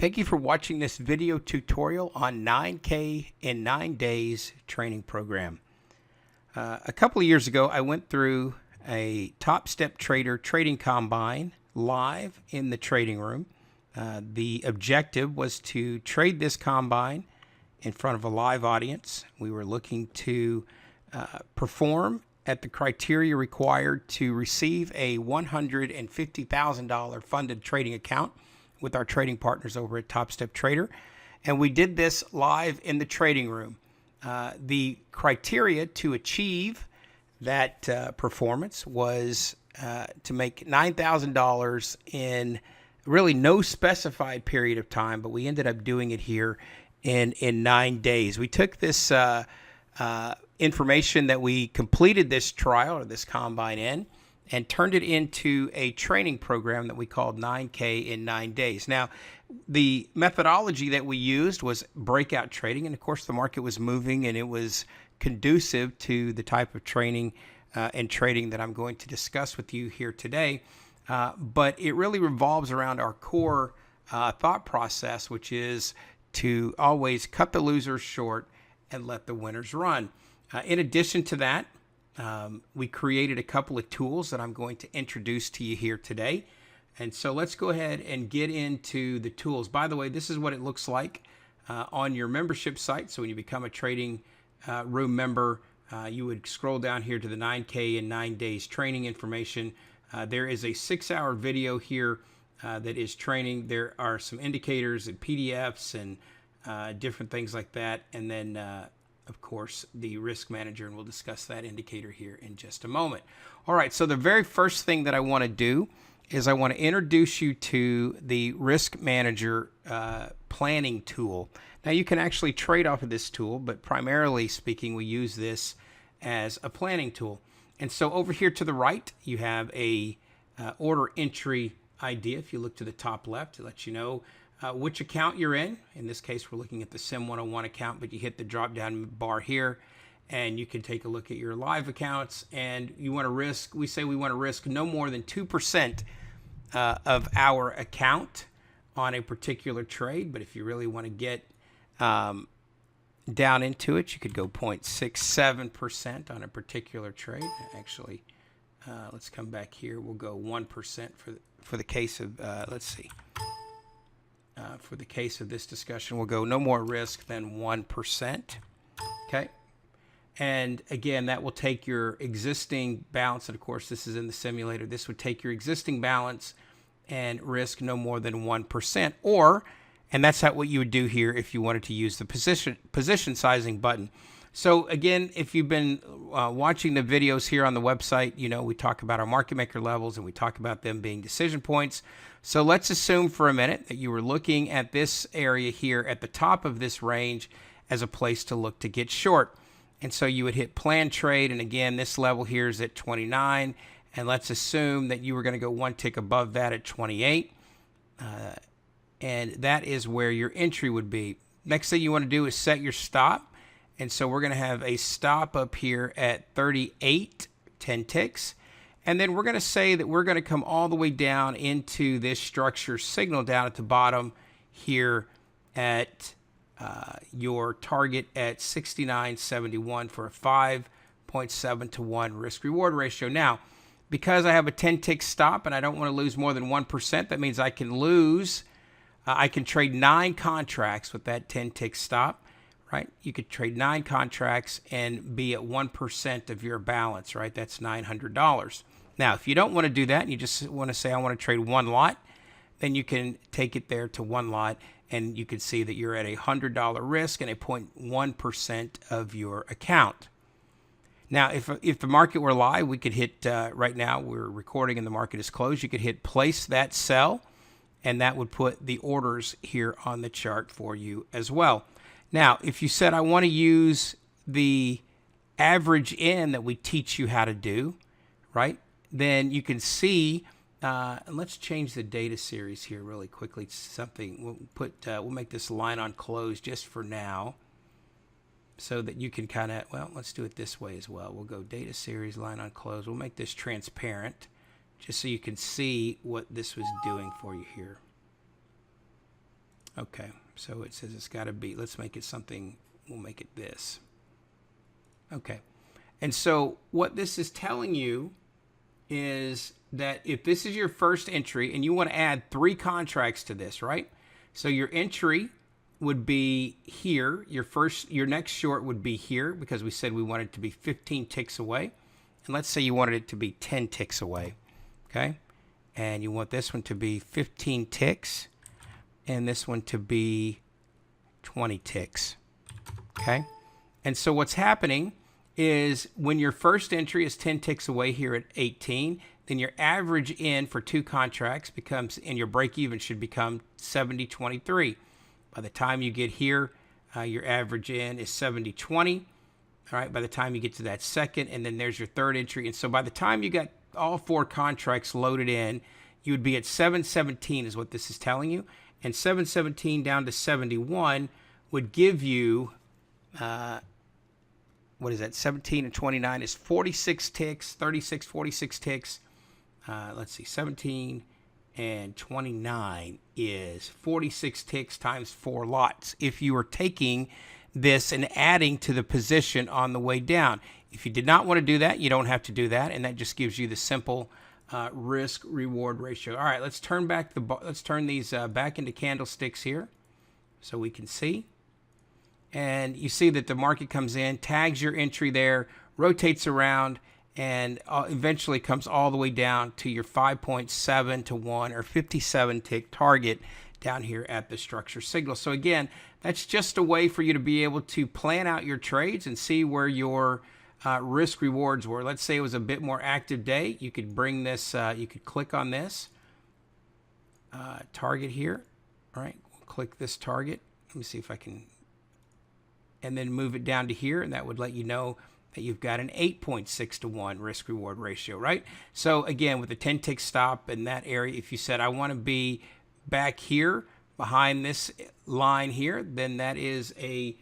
Thank you for watching this video tutorial on 9K in 9 days training program. A couple of years ago, I went through a Top Step Trader trading combine live in the trading room. The objective was to trade this combine in front of a live audience. We were looking to perform at the criteria required to receive a $150,000 funded trading account with our trading partners over at Top Step Trader. And we did this live in the trading room. The criteria to achieve that performance was to make $9,000 in really no specified period of time, but we ended up doing it here in 9 days. We took this information that we completed this trial or this combine in and turned it into a training program that we called 9K in 9 days. Now, the methodology that we used was breakout trading, and of course the market was moving and it was conducive to the type of training and trading that I'm going to discuss with you here today. But it really revolves around our core thought process, which is to always cut the losers short and let the winners run. In addition to that, we created a couple of tools that I'm going to introduce to you here today. And so let's go ahead and get into the tools. By the way, this is what it looks like on your membership site. So when you become a trading room member, you would scroll down here to the 9K in 9 days training information. There is a 6-hour video here that is training. There are some indicators and PDFs and different things like that. And then of course, the risk manager, and we'll discuss that indicator here in just a moment. All right, so the very first thing that I want to do is I want to introduce you to the risk manager planning tool. Now, you can actually trade off of this tool, but primarily speaking, we use this as a planning tool. And so over here to the right, you have a order entry idea. If you look to the top left, it lets you know which account you're in. In this case, we're looking at the Sim 101 account, but you hit the drop down bar here and you can take a look at your live accounts, and you want to risk, we say we want to risk no more than 2% of our account on a particular trade. But if you really want to get down into it, you could go 0.67% on a particular trade. Actually, let's come back here. We'll go 1% for the case of, let's see. For the case of this discussion, we'll go no more risk than 1%. Okay. And again, that will take your existing balance. And of course, this is in the simulator. This would take your existing balance and risk no more than 1%. Or, and that's what you would do here if you wanted to use the position sizing button. So again, if you've been watching the videos here on the website, you know we talk about our market maker levels and we talk about them being decision points. So let's assume for a minute that you were looking at this area here at the top of this range as a place to look to get short. And so you would hit plan trade. And again, this level here is at 29. And let's assume that you were going to go one tick above that at 28. And that is where your entry would be. Next thing you want to do is set your stop. And so we're going to have a stop up here at 38, 10 ticks. And then we're going to say that we're going to come all the way down into this structure signal down at the bottom here at your target at 69.71 for a 5.7 to 1 risk reward ratio. Now, because I have a 10 tick stop and I don't want to lose more than 1%, that means I can lose, I can trade 9 contracts with that 10 tick stop. Right? You could trade 9 contracts and be at 1% of your balance, right? That's $900. Now, if you don't want to do that and you just want to say, I want to trade 1 lot, then you can take it there to 1 lot and you can see that you're at a $100 risk and a 0.1% of your account. Now, if the market were live, we could hit, right now we're recording and the market is closed, you could hit place that sell, and that would put the orders here on the chart for you as well. Now, if you said, I want to use the average in that we teach you how to do, right, then you can see, and let's change the data series here really quickly to something. We'll make this line on close just for now so that you can kind of, well, let's do it this way as well. We'll go data series, line on close. We'll make this transparent just so you can see what this was doing for you here. Okay, so it says it's got to be, let's make it something, we'll make it this. Okay, and so what this is telling you is that if this is your first entry and you want to add 3 contracts to this, right? So your entry would be here. Your next short would be here because we said we wanted it to be 15 ticks away. And let's say you wanted it to be 10 ticks away, okay? And you want this one to be 15 ticks and this one to be 20 ticks, okay? And so what's happening is when your first entry is 10 ticks away here at 18, then your average in for 2 contracts becomes, and your break even should become 70.23. By the time you get here, your average in is 70.20. All right, by the time you get to that second, and then there's your third entry. And so by the time you got all 4 contracts loaded in, you would be at 717 is what this is telling you. And 717 down to 71 would give you, what is that? 17 and 29 is 46 ticks, 36, 46 ticks. Let's see, 17 and 29 is 46 ticks times 4 lots. If you were taking this and adding to the position on the way down. If you did not want to do that, you don't have to do that, and that just gives you the simple risk reward ratio. All right, let's turn these back into candlesticks here so we can see. And you see that the market comes in, tags your entry there, rotates around, and eventually comes all the way down to your 5.7 to 1 or 57 tick target down here at the structure signal. So again, that's just a way for you to be able to plan out your trades and see where your risk rewards were. Let's say it was a bit more active day. You could bring this, you could click on this target here. All right, we'll click this target. Let me see if I can, and then move it down to here, and that would let you know that you've got an 8.6 to 1 risk reward ratio, right? So again, with a 10 tick stop in that area, if you said, I want to be back here behind this line here, then that is a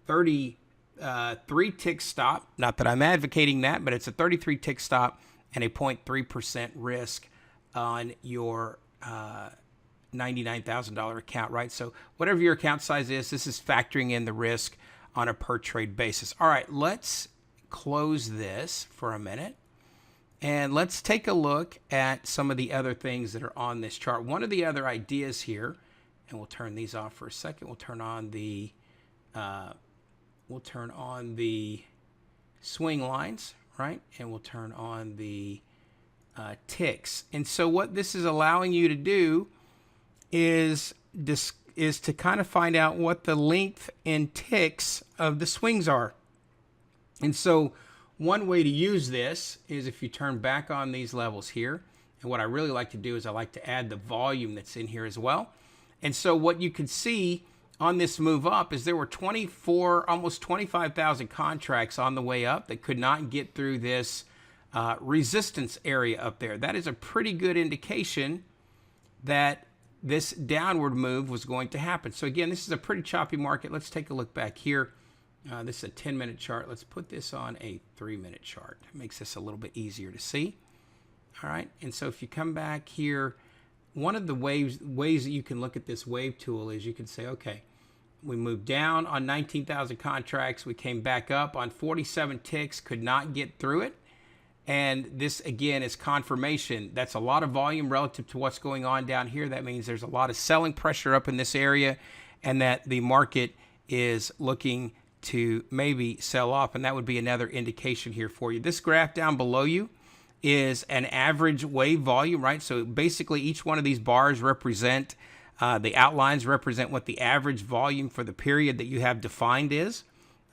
33 tick stop. Not that I'm advocating that, but it's a 33 tick stop and a 0.3% risk on your $99,000 account, right? So whatever your account size is, this is factoring in the risk on a per trade basis. All right, let's close this for a minute. And let's take a look at some of the other things that are on this chart. One of the other ideas here, and we'll turn these off for a second. We'll turn on the swing lines, right? And we'll turn on the ticks. And so what this is allowing you to do is to kind of find out what the length in ticks of the swings are. And so one way to use this is if you turn back on these levels here. And what I really like to do is I like to add the volume that's in here as well. And so what you can see on this move up is there were 24, almost 25,000 contracts on the way up that could not get through this resistance area up there. That is a pretty good indication that this downward move was going to happen. So again, this is a pretty choppy market. Let's take a look back here. This is a 10-minute chart. Let's put this on a 3-minute chart. It makes this a little bit easier to see. All right, and so if you come back here, one of the ways that you can look at this wave tool is you can say, okay, we moved down on 19,000 contracts. We came back up on 47 ticks, could not get through it. And this, again, is confirmation. That's a lot of volume relative to what's going on down here. That means there's a lot of selling pressure up in this area and that the market is looking to maybe sell off. And that would be another indication here for you. This graph down below you is an average wave volume, right? So basically each one of these bars represent, the outlines represent what the average volume for the period that you have defined is.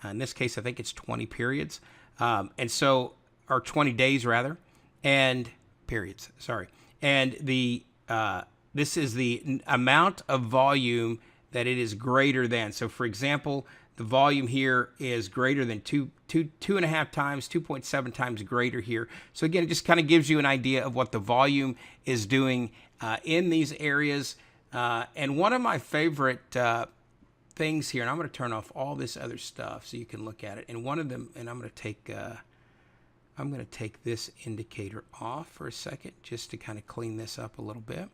In this case, I think it's 20 periods. And so, or 20 days rather, and periods, sorry. And the this is the amount of volume that it is greater than. So for example, the volume here is greater than 2.5 times, 2.7 times greater here. So again, it just kind of gives you an idea of what the volume is doing in these areas. And one of my favorite things here, and I'm going to turn off all this other stuff so you can look at it. And one of them, and I'm going to take this indicator off for a second just to kind of clean this up a little bit.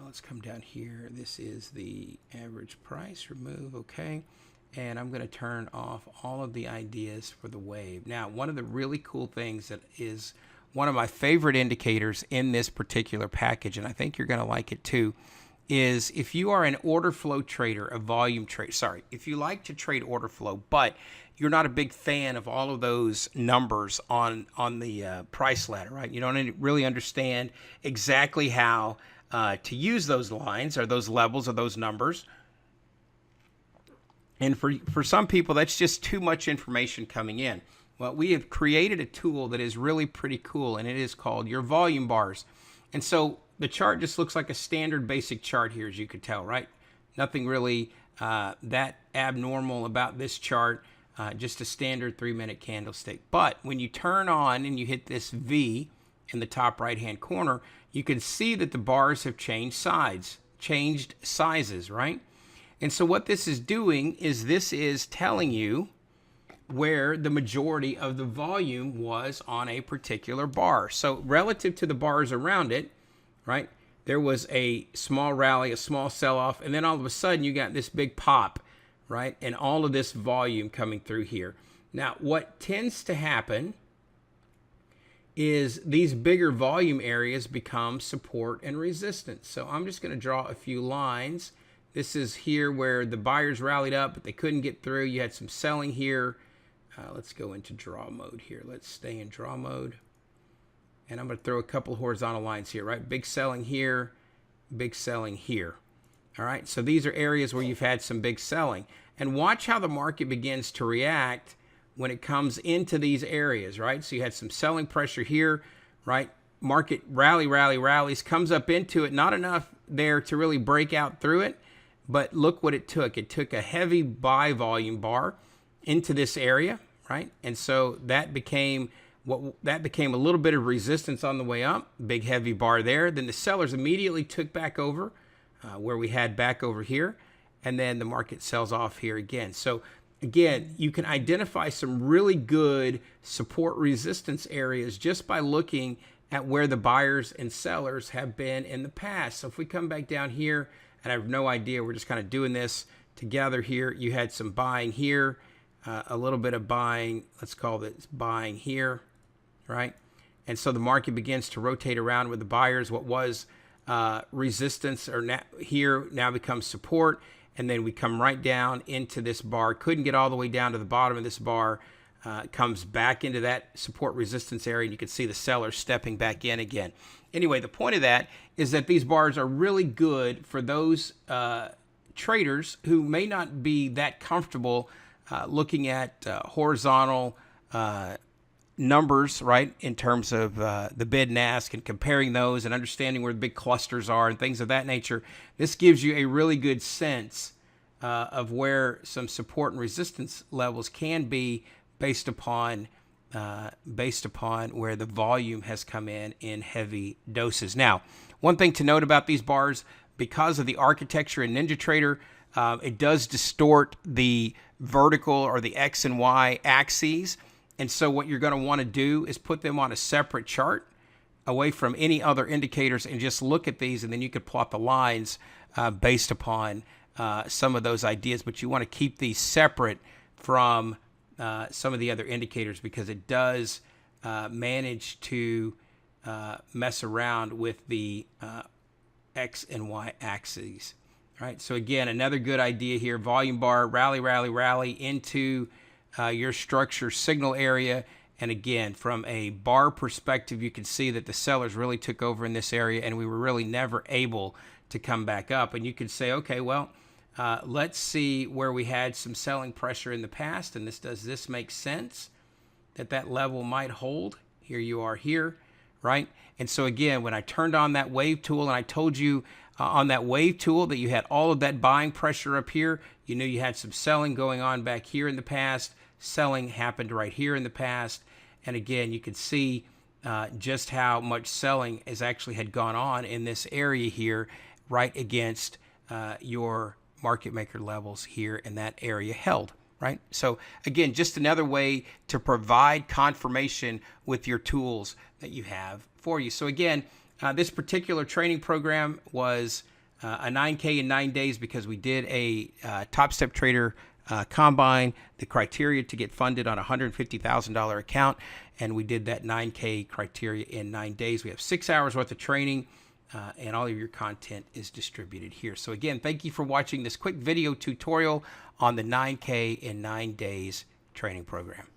Let's come down here. This is the average price. Remove, okay. And I'm going to turn off all of the ideas for the wave. Now, one of the really cool things that is one of my favorite indicators in this particular package, and I think you're going to like it too, is if you are an order flow trader, a volume trade, if you like to trade order flow, but you're not a big fan of all of those numbers on the price ladder, right? You don't really understand exactly how to use those lines or those levels or those numbers. And for some people, that's just too much information coming in. Well, we have created a tool that is really pretty cool, and it is called your volume bars. And so the chart just looks like a standard basic chart here, as you could tell, right? Nothing really that abnormal about this chart, just a standard 3-minute candlestick. But when you turn on and you hit this V in the top right-hand corner, you can see that the bars have changed sizes, right? And so what this is doing is this is telling you where the majority of the volume was on a particular bar. So relative to the bars around it, right, there was a small rally, a small sell-off, and then all of a sudden you got this big pop, right, and all of this volume coming through here. Now, what tends to happen is these bigger volume areas become support and resistance. So I'm just going to draw a few lines. This is here where the buyers rallied up, but they couldn't get through. You had some selling here. Let's go into draw mode here. Let's stay in draw mode. And I'm going to throw a couple horizontal lines here, right? Big selling here, big selling here. All right, so these are areas where you've had some big selling. And watch how the market begins to react when it comes into these areas, right? So you had some selling pressure here, right? Market rallies, comes up into it. Not enough there to really break out through it. But look what it took. It took a heavy buy volume bar into this area, right? And so that became a little bit of resistance on the way up. Big heavy bar there. Then the sellers immediately took back over where we had back over here, and then the market sells off here again. So again, you can identify some really good support resistance areas just by looking at where the buyers and sellers have been in the past. So if we come back down here, and I have no idea, we're just kind of doing this together here. You had some buying here, a little bit of buying, let's call this buying here, right? And so the market begins to rotate around with the buyers. What was resistance here now becomes support. And then we come right down into this bar. Couldn't get all the way down to the bottom of this bar. Comes back into that support resistance area, and you can see the sellers stepping back in again. Anyway, the point of that is that these bars are really good for those traders who may not be that comfortable looking at horizontal numbers, right, in terms of the bid and ask and comparing those and understanding where the big clusters are and things of that nature. This gives you a really good sense of where some support and resistance levels can be based upon where the volume has come in heavy doses. Now, one thing to note about these bars, because of the architecture in NinjaTrader, it does distort the vertical or the X and Y axes. And so what you're going to want to do is put them on a separate chart away from any other indicators and just look at these, and then you could plot the lines based upon some of those ideas. But you want to keep these separate from some of the other indicators, because it does manage to mess around with the X and Y axes. All right, so again, another good idea here, volume bar, rally into your structure signal area. And again, from a bar perspective, you can see that the sellers really took over in this area, and we were really never able to come back up. And you could say, okay, well, let's see where we had some selling pressure in the past, and does this make sense that level might hold? Here you are here, right? And so again, when I turned on that wave tool, and I told you on that wave tool that you had all of that buying pressure up here, you knew you had some selling going on back here in the past. Selling happened right here in the past. And again, you can see just how much selling had gone on in this area here, right against your market maker levels here, in that area held, right? So again, just another way to provide confirmation with your tools that you have for you. So again, This particular training program was a 9K in 9 days because we did a Top Step Trader combine, the criteria to get funded on a $150,000 account, and we did that 9K criteria in 9 days. We have 6 hours worth of training, and all of your content is distributed here. So again, thank you for watching this quick video tutorial on the 9K in 9 days training program.